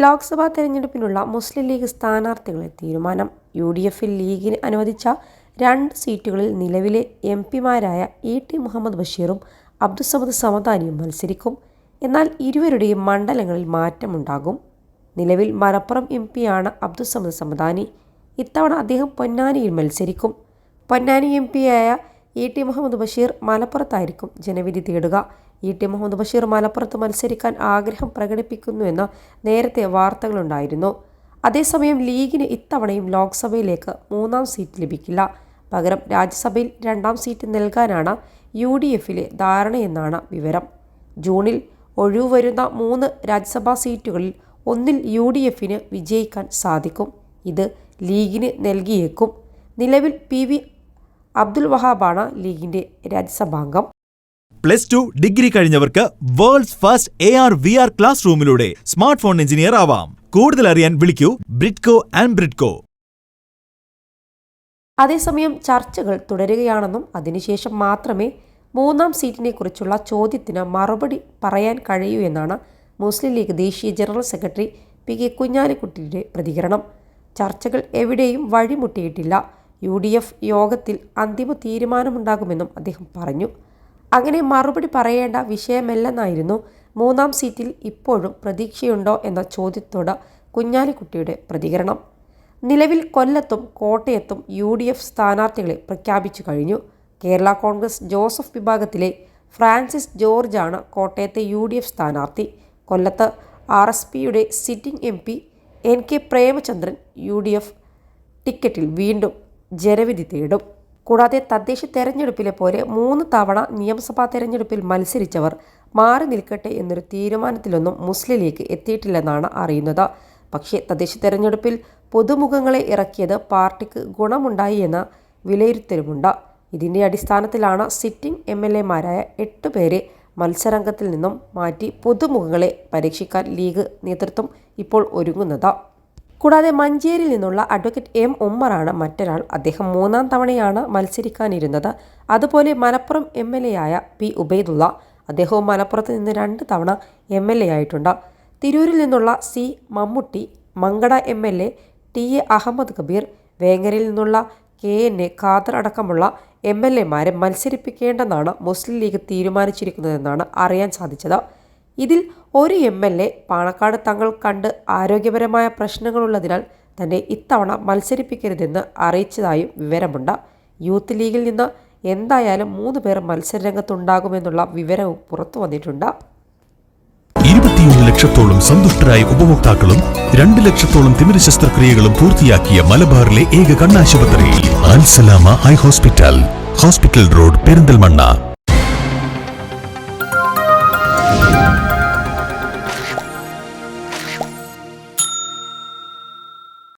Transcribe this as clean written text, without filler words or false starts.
ലോക്സഭാ തെരഞ്ഞെടുപ്പിനുള്ള മുസ്ലിം ലീഗ് സ്ഥാനാർത്ഥികളെ തീരുമാനം. UDFൽ ലീഗിന് അനുവദിച്ച 2 സീറ്റുകളിൽ നിലവിലെ MP-മാരായ ET മുഹമ്മദ് ബഷീറും അബ്ദുസ്സമദ് സമദാനിയും മത്സരിക്കും. എന്നാൽ ഇരുവരുടെയും മണ്ഡലങ്ങളിൽ മാറ്റമുണ്ടാകും. നിലവിൽ മലപ്പുറം MP-യാണ് അബ്ദുസ്സമദ് സമദാനി. ഇത്തവണ അദ്ദേഹം പൊന്നാനിയിൽ മത്സരിക്കും. പൊന്നാനി MP-യായ ET മുഹമ്മദ് ബഷീർ മലപ്പുറത്തായിരിക്കും ജനവിധി തേടുക. ET മുഹമ്മദ് ബഷീർ മലപ്പുറത്ത് മത്സരിക്കാൻ ആഗ്രഹം പ്രകടിപ്പിക്കുന്നുവെന്ന് നേരത്തെ വാർത്തകളുണ്ടായിരുന്നു. അതേസമയം ലീഗിന് ഇത്തവണയും ലോക്സഭയിലേക്ക് 3ാം സീറ്റ് ലഭിക്കില്ല. പകരം രാജ്യസഭയിൽ 2ാം സീറ്റ് നൽകാനാണ് UDFിലെ ധാരണയെന്നാണ് വിവരം. ജൂണിൽ ഒഴിവുവരുന്ന 3 രാജ്യസഭാ സീറ്റുകളിൽ 1ൽ UDFന് വിജയിക്കാൻ സാധിക്കും. ഇത് ലീഗിന് നൽകിയേക്കും. നിലവിൽ PV അബ്ദുൽ വഹാബാണ് ലീഗിന്റെ രാജ്യസഭാംഗം. +2 ഡിഗ്രി കഴിഞ്ഞവർക്ക് വേൾഡ്സ് ഫസ്റ്റ് AR/VR ക്ലാസ് റൂമിലൂടെ സ്മാർട്ട് ഫോൺ എഞ്ചിനീയർ ആവാം. കൂടുതൽ അറിയാൻ വിളിക്കൂ ബ്രിഡ്കോ ആൻഡ് ബ്രിഡ്കോ. അതേസമയം ചർച്ചകൾ തുടരുകയാണെന്നും അതിനുശേഷം മാത്രമേ 3ാം സീറ്റിനെ കുറിച്ചുള്ള ചോദ്യത്തിന് മറുപടി പറയാൻ കഴിയൂ എന്നാണ് മുസ്ലിം ലീഗ് ദേശീയ ജനറൽ സെക്രട്ടറി PK കുഞ്ഞാലിക്കുട്ടിയുടെ പ്രതികരണം. ചർച്ചകൾ എവിടെയും വഴിമുട്ടിയിട്ടില്ല. UDF യോഗത്തിൽ അന്തിമ തീരുമാനമുണ്ടാകുമെന്നും അദ്ദേഹം പറഞ്ഞു. അങ്ങനെ മറുപടി പറയേണ്ട വിഷയമല്ലെന്നായിരുന്നു 3ാം സീറ്റിൽ ഇപ്പോഴും പ്രതീക്ഷയുണ്ടോ എന്ന ചോദ്യത്തോട് കുഞ്ഞാലിക്കുട്ടിയുടെ പ്രതികരണം. നിലവിൽ കൊല്ലത്തും കോട്ടയത്തും UDF സ്ഥാനാർത്ഥികളെ പ്രഖ്യാപിച്ചു കഴിഞ്ഞു. കേരള കോൺഗ്രസ് ജോസഫ് വിഭാഗത്തിലെ ഫ്രാൻസിസ് ജോർജാണ് കോട്ടയത്തെ UDF സ്ഥാനാർത്ഥി. കൊല്ലത്ത് RSPയുടെ sitting MP NK Premachandran UDF ടിക്കറ്റിൽ വീണ്ടും ജനവിധി തേടും. കൂടാതെ തദ്ദേശ തെരഞ്ഞെടുപ്പിലെ പോലെ 3 തവണ നിയമസഭാ തെരഞ്ഞെടുപ്പിൽ മത്സരിച്ചവർ മാറി നിൽക്കട്ടെ എന്നൊരു തീരുമാനത്തിലൊന്നും മുസ്ലിം ലീഗ് എത്തിയിട്ടില്ലെന്നാണ് അറിയുന്നത്. പക്ഷേ തദ്ദേശ തെരഞ്ഞെടുപ്പിൽ പുതുമുഖങ്ങളെ ഇറക്കിയത് പാർട്ടിക്ക് ഗുണമുണ്ടായി എന്ന വിലയിരുത്തലുമുണ്ട്. ഇതിൻ്റെ അടിസ്ഥാനത്തിലാണ് സിറ്റിംഗ് MLA-മാരായ 8 പേരെ മത്സരരംഗത്തിൽ നിന്നും മാറ്റി പുതുമുഖങ്ങളെ പരീക്ഷിക്കാൻ ലീഗ് നേതൃത്വം ഇപ്പോൾ ഒരുങ്ങുന്നത്. കൂടാതെ മഞ്ചേരിയിൽ നിന്നുള്ള അഡ്വക്കേറ്റ് M ഉമ്മറാണ് മറ്റൊരാൾ. അദ്ദേഹം 3ാം തവണയാണ് മത്സരിക്കാനിരുന്നത്. അതുപോലെ മലപ്പുറം MLA-യായ P ഉബൈദുള്ള, അദ്ദേഹവും മലപ്പുറത്ത് നിന്ന് 2 തവണ MLA ആയിട്ടുണ്ട്. തിരൂരിൽ നിന്നുള്ള C Mammootty, Mankada MLA TA Ahmed Kabir, വേങ്ങരയിൽ നിന്നുള്ള KNA ഖാദർ അടക്കമുള്ള MLA-മാരെ മത്സരിപ്പിക്കേണ്ടെന്നാണ് മുസ്ലിം ലീഗ് തീരുമാനിച്ചിരിക്കുന്നതെന്നാണ് അറിയാൻ സാധിച്ചത്. ഇതിൽ ഒരു MLA പാണക്കാട് തങ്ങൾ കണ്ട് ആരോഗ്യപരമായ പ്രശ്നങ്ങളുള്ളതിനാൽ തന്നെ ഇത്തവണ മത്സരിപ്പിക്കരുതെന്ന് അറിയിച്ചതായും വിവരമുണ്ട്. യൂത്ത് ലീഗിൽ നിന്ന് എന്തായാലും 3 പേർ മത്സരരംഗത്തുണ്ടാകുമെന്നുള്ള വിവരവും പുറത്തു വന്നിട്ടുണ്ട്. 21 ലക്ഷത്തോളം സന്തുഷ്ടരായ ഉപഭോക്താക്കളും 2 ലക്ഷത്തോളം തിമിര ശസ്ത്രക്രിയകളും പൂർത്തിയാക്കിയ മലബാറിലെ ഏക കണ്ണാശുപത്രി അൽ സലാമ ഹൈ ഹോസ്പിറ്റൽ റോഡ് പെരിന്തൽമണ്ണ.